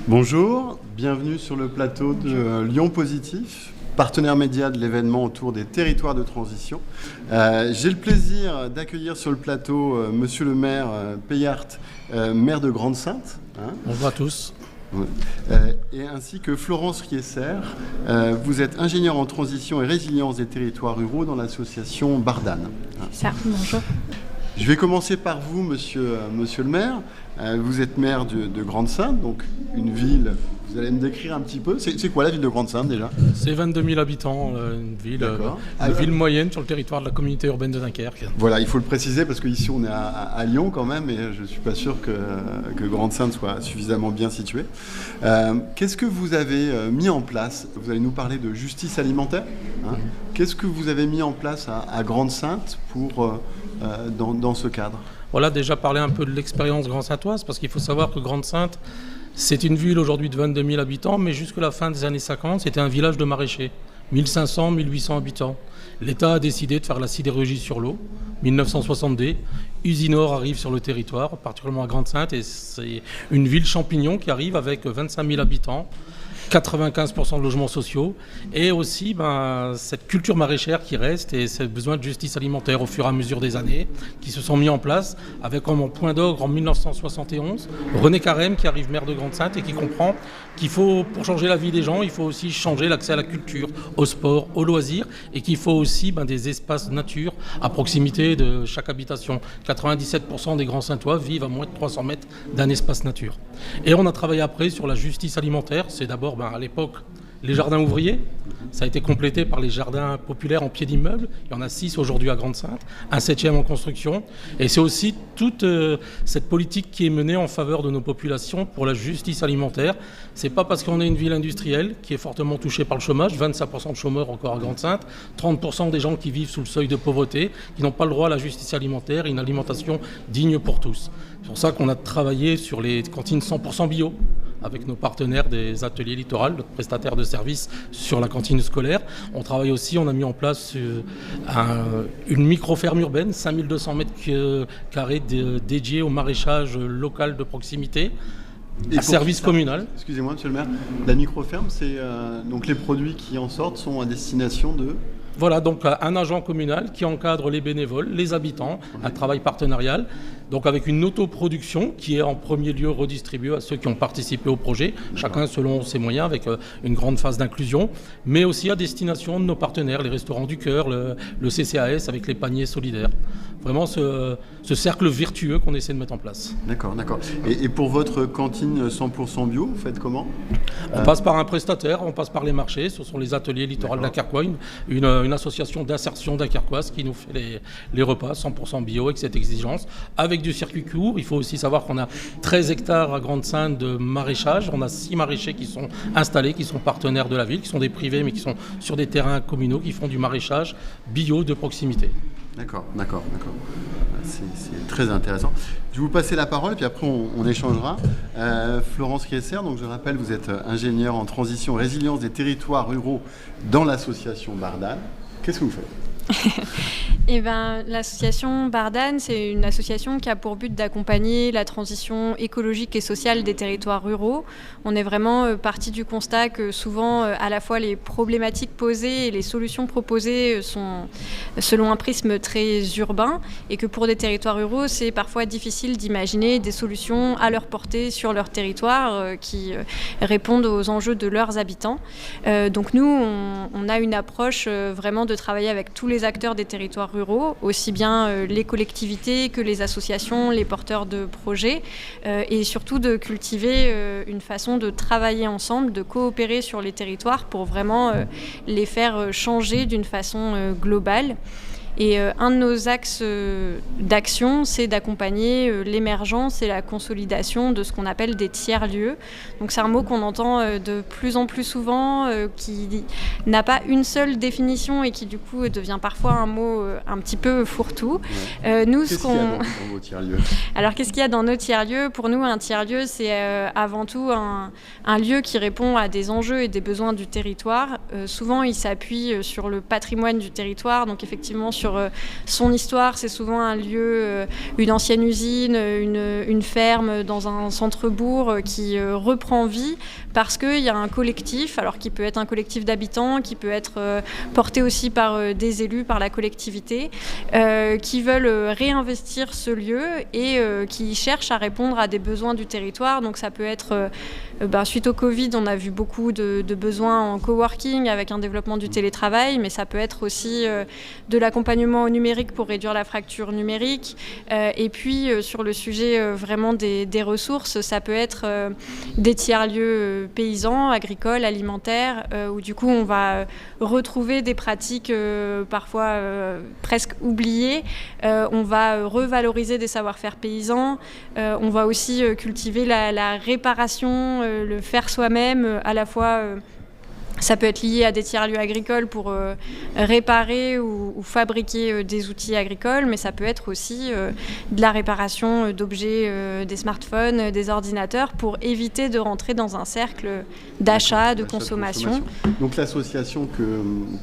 Bonjour, bienvenue sur le plateau de Lyon Positif, partenaire média de l'événement autour des territoires de transition. J'ai le plaisir d'accueillir sur le plateau monsieur le maire Peyart, maire de Grande-Synthe. Bonjour à tous. Et ainsi que Florence Riesser, vous êtes ingénieure en transition et résilience des territoires ruraux dans l'association Bardane. Ça, bonjour. Je vais commencer par vous, monsieur le maire. Vous êtes maire de Grande-Synthe, donc une ville, vous allez me décrire un petit peu. C'est quoi la ville de Grande-Synthe déjà ? C'est 22 000 habitants, une ville moyenne sur le territoire de la communauté urbaine de Dunkerque. Voilà, il faut le préciser parce qu'ici on est à Lyon quand même et je ne suis pas sûr que Grande-Synthe soit suffisamment bien située. Qu'est-ce que vous avez mis en place ? Vous allez nous parler de justice alimentaire. Qu'est-ce que vous avez mis en place à Grande-Synthe dans ce cadre ? Voilà, déjà parler un peu de l'expérience grande-synthoise, parce qu'il faut savoir que Grande-Synthe, c'est une ville aujourd'hui de 22 000 habitants, mais jusqu'à la fin des années 50, c'était un village de maraîchers, 1500, 1800 habitants. L'État a décidé de faire la sidérurgie sur l'eau, 1962. Usinor arrive sur le territoire, particulièrement à Grande-Synthe, et c'est une ville champignon qui arrive avec 25 000 habitants. 95% de logements sociaux et aussi cette culture maraîchère qui reste et ce besoin de justice alimentaire au fur et à mesure des années qui se sont mis en place avec comme point d'orgue en 1971 René Carême qui arrive maire de Grande-Synthe et qui comprend qu'il faut, pour changer la vie des gens, il faut aussi changer l'accès à la culture, au sport, aux loisirs et qu'il faut aussi des espaces nature à proximité de chaque habitation. 97% des Grands-Synthois vivent à moins de 300 mètres d'un espace nature. Et on a travaillé après sur la justice alimentaire, c'est d'abord à l'époque, les jardins ouvriers. Ça a été complété par les jardins populaires en pied d'immeuble. Il y en a 6 aujourd'hui à Grande-Synthe, un 7e en construction. Et c'est aussi toute cette politique qui est menée en faveur de nos populations pour la justice alimentaire. C'est pas parce qu'on est une ville industrielle qui est fortement touchée par le chômage, 25% de chômeurs encore à Grande-Synthe, 30% des gens qui vivent sous le seuil de pauvreté, qui n'ont pas le droit à la justice alimentaire et une alimentation digne pour tous. C'est pour ça qu'on a travaillé sur les cantines 100% bio, avec nos partenaires des ateliers littoraux, notre prestataire de services sur la cantine scolaire. On travaille aussi, on a mis en place une micro-ferme urbaine, 5200 mètres carrés dédiés au maraîchage local de proximité, à service communal. Excusez-moi, monsieur le maire, la micro-ferme, c'est donc les produits qui en sortent sont à destination de... Voilà, donc un agent communal qui encadre les bénévoles, les habitants, un travail partenarial, donc avec une autoproduction qui est en premier lieu redistribuée à ceux qui ont participé au projet, chacun selon ses moyens, avec une grande phase d'inclusion, mais aussi à destination de nos partenaires, les Restaurants du Cœur, le CCAS avec les paniers solidaires. Vraiment ce cercle vertueux qu'on essaie de mettre en place. D'accord. Et pour votre cantine 100% bio, vous faites comment ? On passe par un prestataire, on passe par les marchés, ce sont les ateliers littoraux dunkerquois, une association d'insertion dunkerquoise qui nous fait les repas 100% bio avec cette exigence, avec du circuit court. Il faut aussi savoir qu'on a 13 hectares à Grande-Synthe de maraîchage. On a 6 maraîchers qui sont installés, qui sont partenaires de la ville, qui sont des privés mais qui sont sur des terrains communaux, qui font du maraîchage bio de proximité. D'accord. C'est très intéressant. Je vais vous passer la parole, puis après on échangera. Florence Riesser, donc je rappelle, vous êtes ingénieure en transition et résilience des territoires ruraux dans l'association Bardane. Qu'est-ce que vous faites ? L'association Bardane, c'est une association qui a pour but d'accompagner la transition écologique et sociale des territoires ruraux. On est vraiment parti du constat que souvent, à la fois les problématiques posées et les solutions proposées sont selon un prisme très urbain et que pour des territoires ruraux, c'est parfois difficile d'imaginer des solutions à leur portée sur leur territoire qui répondent aux enjeux de leurs habitants. Donc nous, on a une approche vraiment de travailler avec tous les acteurs des territoires ruraux, aussi bien les collectivités que les associations, les porteurs de projets, et surtout de cultiver une façon de travailler ensemble, de coopérer sur les territoires pour vraiment les faire changer d'une façon globale. Et un de nos axes d'action, c'est d'accompagner l'émergence et la consolidation de ce qu'on appelle des tiers-lieux. Donc c'est un mot qu'on entend de plus en plus souvent, qui n'a pas une seule définition et qui du coup devient parfois un mot un petit peu fourre-tout. Qu'est-ce qu'il y a dans vos tiers-lieux ? Alors qu'est-ce qu'il y a dans nos tiers-lieux ? Pour nous, un tiers-lieu, c'est avant tout un lieu qui répond à des enjeux et des besoins du territoire. Souvent, il s'appuie sur le patrimoine du territoire, donc effectivement sur sur son histoire. C'est souvent un lieu, une ancienne usine, une ferme dans un centre-bourg qui reprend vie parce qu'il y a un collectif, alors qui peut être un collectif d'habitants, qui peut être porté aussi par des élus, par la collectivité, qui veulent réinvestir ce lieu et qui cherchent à répondre à des besoins du territoire. Donc ça peut être, suite au Covid, on a vu beaucoup de besoins en coworking avec un développement du télétravail, mais ça peut être aussi de l'accompagnement au numérique pour réduire la fracture numérique. Et puis sur le sujet vraiment des ressources, ça peut être des tiers-lieux paysans, agricoles, alimentaires, où du coup on va retrouver des pratiques parfois presque oubliées. On va revaloriser des savoir-faire paysans. On va aussi cultiver la réparation, le faire soi-même, à la fois... Ça peut être lié à des tiers-lieux agricoles pour réparer ou fabriquer des outils agricoles, mais ça peut être aussi de la réparation d'objets, des smartphones, des ordinateurs, pour éviter de rentrer dans un cercle d'achat, de consommation. Donc l'association que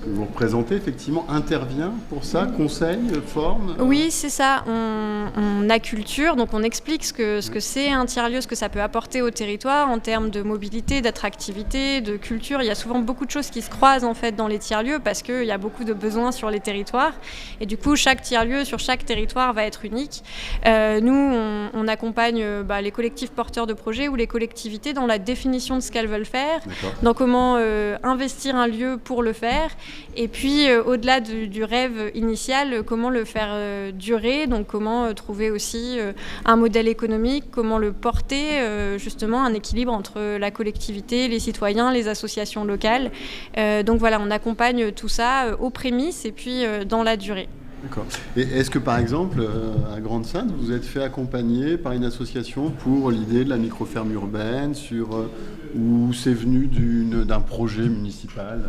vous représentez, effectivement, intervient pour ça, conseille, forme Oui, c'est ça. On acculture, donc on explique ce que c'est un tiers-lieu, ce que ça peut apporter au territoire en termes de mobilité, d'attractivité, de culture. Il y a souvent beaucoup de choses qui se croisent en fait dans les tiers-lieux parce qu'il y a beaucoup de besoins sur les territoires et du coup chaque tiers-lieu sur chaque territoire va être unique. Nous on accompagne les collectifs porteurs de projets ou les collectivités dans la définition de ce qu'elles veulent faire, dans comment investir un lieu pour le faire et puis au-delà du rêve initial, comment le faire durer, donc comment trouver aussi un modèle économique, comment le porter, justement un équilibre entre la collectivité, les citoyens, les associations locales. Donc voilà, on accompagne tout ça aux prémices et puis dans la durée. D'accord. Et est-ce que par exemple, à Grande-Synthe, vous êtes fait accompagner par une association pour l'idée de la micro-ferme urbaine, ou c'est venu d'un projet municipal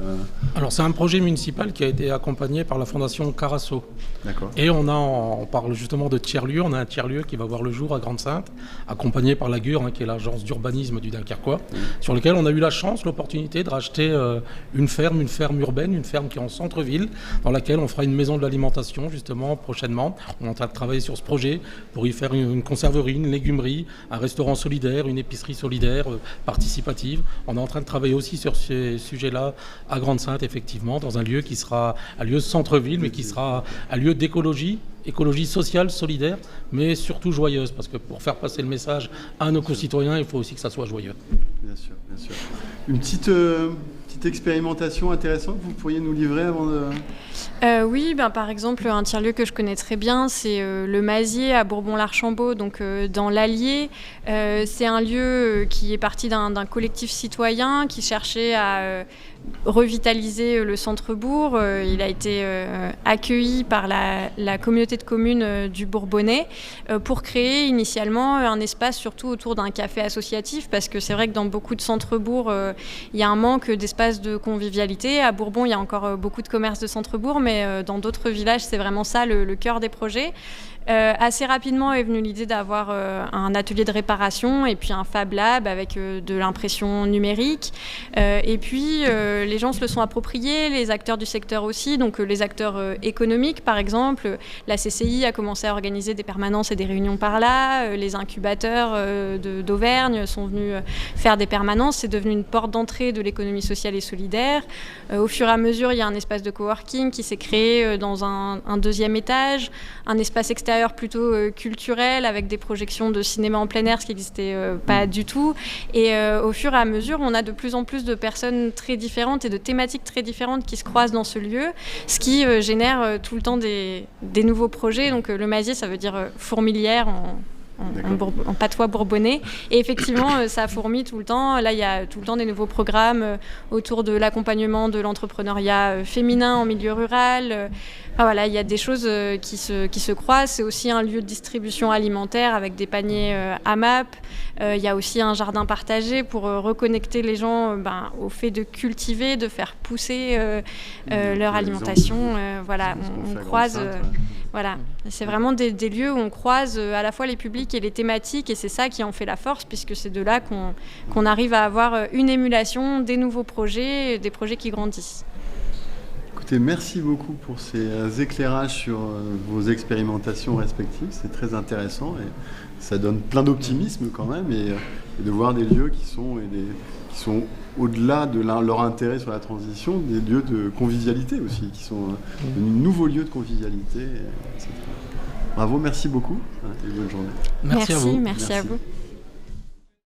Alors c'est un projet municipal qui a été accompagné par la Fondation Carasso. D'accord. Et on parle justement de tiers-lieu. On a un tiers-lieu qui va voir le jour à Grande-Synthe, accompagné par la GUR, qui est l'agence d'urbanisme du Dunkerquois, sur lequel on a eu la chance, l'opportunité de racheter une ferme urbaine, une ferme qui est en centre-ville, dans laquelle on fera une maison de l'alimentation justement prochainement. On est en train de travailler sur ce projet pour y faire une conserverie, une légumerie, un restaurant solidaire, une épicerie solidaire, participative. On est en train de travailler aussi sur ces sujets-là à Grande-Synthe, effectivement, dans un lieu qui sera un lieu centre-ville, mais qui sera un lieu d'écologie sociale, solidaire, mais surtout joyeuse, parce que pour faire passer le message à nos concitoyens, il faut aussi que ça soit joyeux. Bien sûr, bien sûr. Une petite expérimentation intéressante que vous pourriez nous livrer avant de... Oui, par exemple, un tiers-lieu que je connais très bien, c'est le Mazier à Bourbon-l'Archambault, donc dans l'Allier. C'est un lieu qui est parti d'un collectif citoyen qui cherchait à revitaliser le centre-bourg. Il a été accueilli par la communauté de communes du Bourbonnais pour créer initialement un espace surtout autour d'un café associatif, parce que c'est vrai que dans beaucoup de centres-bourgs, il y a un manque d'espace de convivialité. À Bourbon, il y a encore beaucoup de commerces de centre-bourg, mais dans d'autres villages, c'est vraiment ça le cœur des projets. Assez rapidement est venue l'idée d'avoir un atelier de réparation et puis un Fab Lab avec de l'impression numérique. Et puis les gens se le sont appropriés, les acteurs du secteur aussi, donc les acteurs économiques par exemple. La CCI a commencé à organiser des permanences et des réunions par là. Les incubateurs d'Auvergne sont venus faire des permanences. C'est devenu une porte d'entrée de l'économie sociale et solidaire. Au fur et à mesure, il y a un espace de coworking qui s'est créé dans un deuxième étage, un espace extérieur plutôt culturel avec des projections de cinéma en plein air, ce qui n'existait pas du tout. Et au fur et à mesure, on a de plus en plus de personnes très différentes et de thématiques très différentes qui se croisent dans ce lieu, ce qui génère tout le temps des nouveaux projets. Donc le Mazier, ça veut dire fourmilière en patois bourbonnais. Et effectivement, ça fourmille tout le temps. Là, il y a tout le temps des nouveaux programmes autour de l'accompagnement de l'entrepreneuriat féminin en milieu rural. Voilà, il y a des choses qui se croisent. C'est aussi un lieu de distribution alimentaire avec des paniers AMAP. Il y a aussi un jardin partagé pour reconnecter les gens au fait de cultiver, de faire pousser leur alimentation. Voilà, on croise... Voilà, c'est vraiment des lieux où on croise à la fois les publics et les thématiques, et c'est ça qui en fait la force, puisque c'est de là qu'on arrive à avoir une émulation, des nouveaux projets, des projets qui grandissent. Écoutez, merci beaucoup pour ces éclairages sur vos expérimentations respectives. C'est très intéressant et ça donne plein d'optimisme quand même et de voir des lieux qui sont au-delà de leur intérêt sur la transition, des lieux de convivialité aussi, qui sont de nouveaux lieux de convivialité. Bravo, merci beaucoup et bonne journée. Merci à vous. Merci à vous.